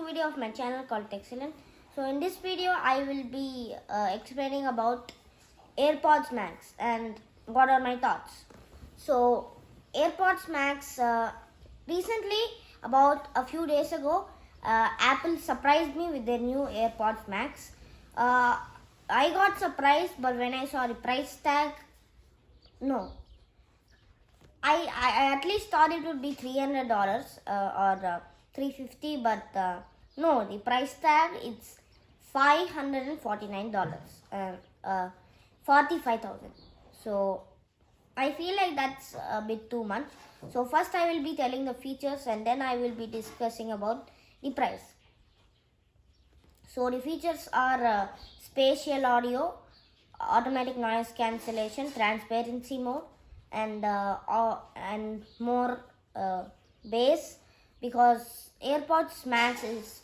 video of my channel called Techcellent. So in this video I will be explaining about AirPods Max and what are my thoughts. So AirPods Max, recently about a few days ago, Apple surprised me with their new AirPods Max. I got surprised, but when I saw the price tag, no. I at least thought it would be $300 or $350, but no, the price tag it's $549 and 45,000. So I feel like that's a bit too much. So first I will be telling the features and then I will be discussing about the price. So the features are spatial audio, automatic noise cancellation, transparency mode, and more bass, because AirPods Max is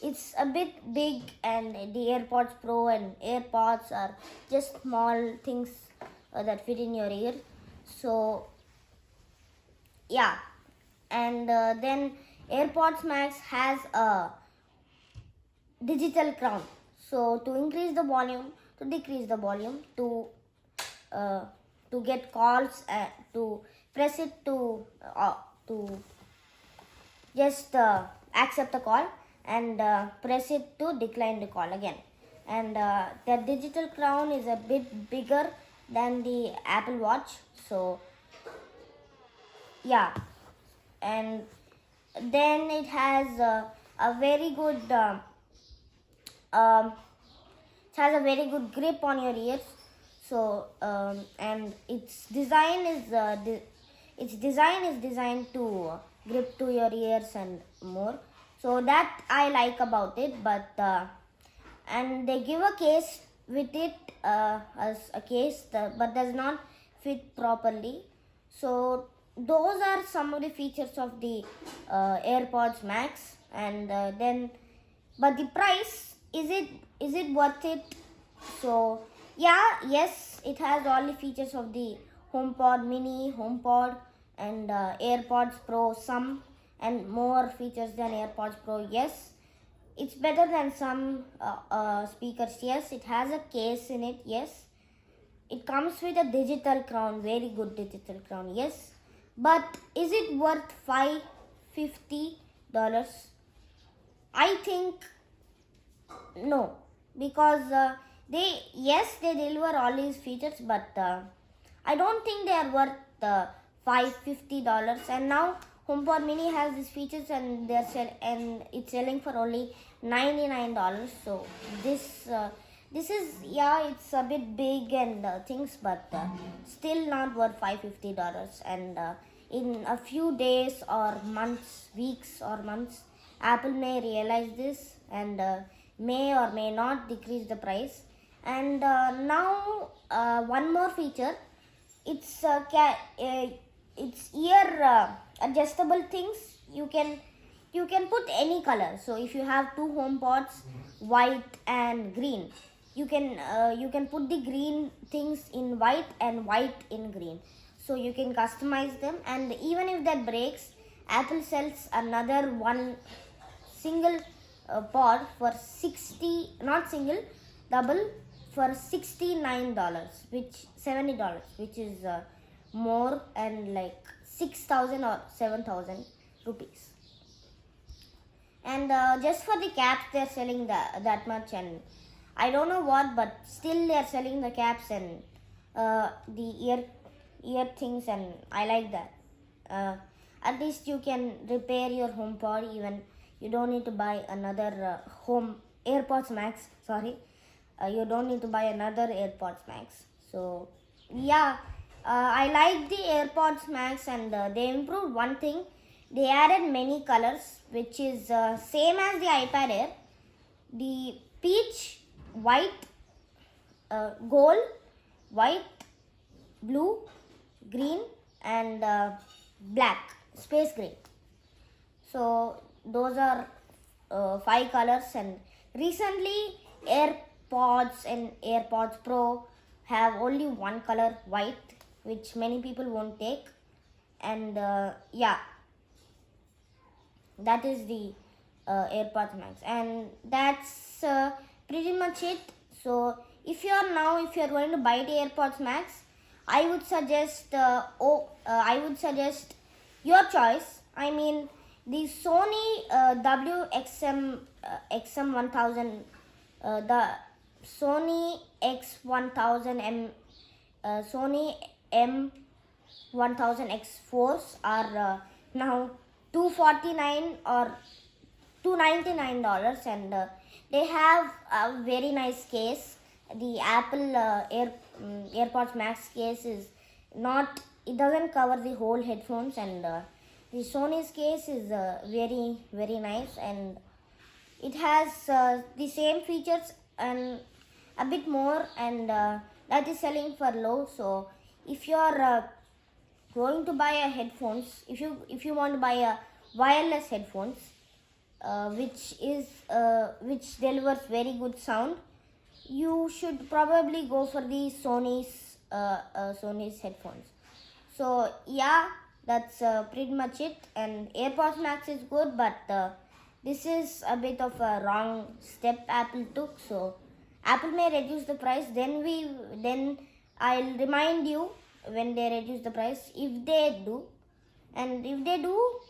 it's a bit big, and the AirPods Pro and AirPods are just small things that fit in your ear. So yeah, and then AirPods Max has a digital crown. So to increase the volume, to decrease the volume, to get calls, to press it to just accept the call, and press it to decline the call again. And the digital crown is a bit bigger than the Apple Watch. So yeah, and then it has a very good it has a very good grip on your ears. So and its design is designed to grip to your ears and more. So that I like about it. But and they give a case with it as a case, but does not fit properly. So those are some of the features of the AirPods Max. And then, but the price, is it worth it? So yes, it has all the features of the HomePod Mini, HomePod, and AirPods Pro, some and more features than AirPods Pro. Yes, it's better than some speakers. Yes, it has a case in it. Yes, it comes with a digital crown, very good digital crown. Yes, but is it worth $550? I think no, because they deliver all these features, but I don't think they are worth $550. And now HomePod Mini has these features, and it's selling for only $99. So this is, it's a bit big and things, but still not worth $550. And in a few days or months, weeks or months, Apple may realize this and may or may not decrease the price. And now one more feature, it's ear adjustable things. You can put any color. So if you have two HomePods, white and green, you can put the green things in white and white in green. So you can customize them, and even if that breaks, Apple sells another one single pod for double for $69, which $70, which is more, and like 6,000 or 7,000 rupees. And just for the caps, they're selling that much, and I don't know what, but still they're selling the caps and the ear things, and I like that. At least you can repair your HomePod. Even you don't need to buy another AirPods Max. Sorry, you don't need to buy another AirPods Max. So yeah, I like the AirPods Max, and they improved one thing. They added many colors, which is same as the iPad Air. The peach, white, gold, white, blue, green, and black, space gray. So those are 5 colors. And recently AirPods and AirPods Pro have only one color, white, which many people won't take. And that is the AirPods Max, and that's pretty much it. So if you're going to buy the AirPods Max, I would suggest your choice. I mean, the Sony WXM XM1000, the Sony X1000 Sony M1000X4s are now $249 or $299, and they have a very nice case. The Apple AirPods Max case is not, it doesn't cover the whole headphones, and the Sony's case is very, very nice, and it has the same features and a bit more, and that is selling for low. So if you're going to buy a headphones, if you want to buy a wireless headphones, which delivers very good sound, you should probably go for the Sony's headphones. So yeah, that's pretty much it. And AirPods Max is good, but this is a bit of a wrong step Apple took. So Apple may reduce the price, then I'll remind you when they reduce the price, if they do. And if they do,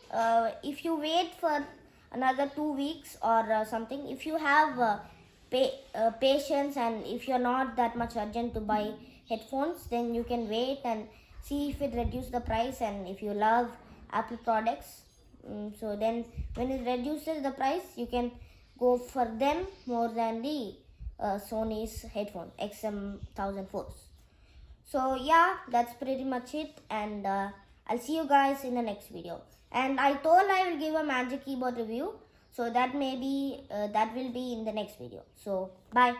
if you wait for another 2 weeks or something, if you have patience, and if you're not that much urgent to buy headphones, then you can wait and see if it reduces the price, and if you love Apple products, so then when it reduces the price, you can go for them more than the Sony's headphone XM1004s. So yeah, that's pretty much it, and I'll see you guys in the next video. And I told I will give a Magic Keyboard review, so that will be in the next video. So bye.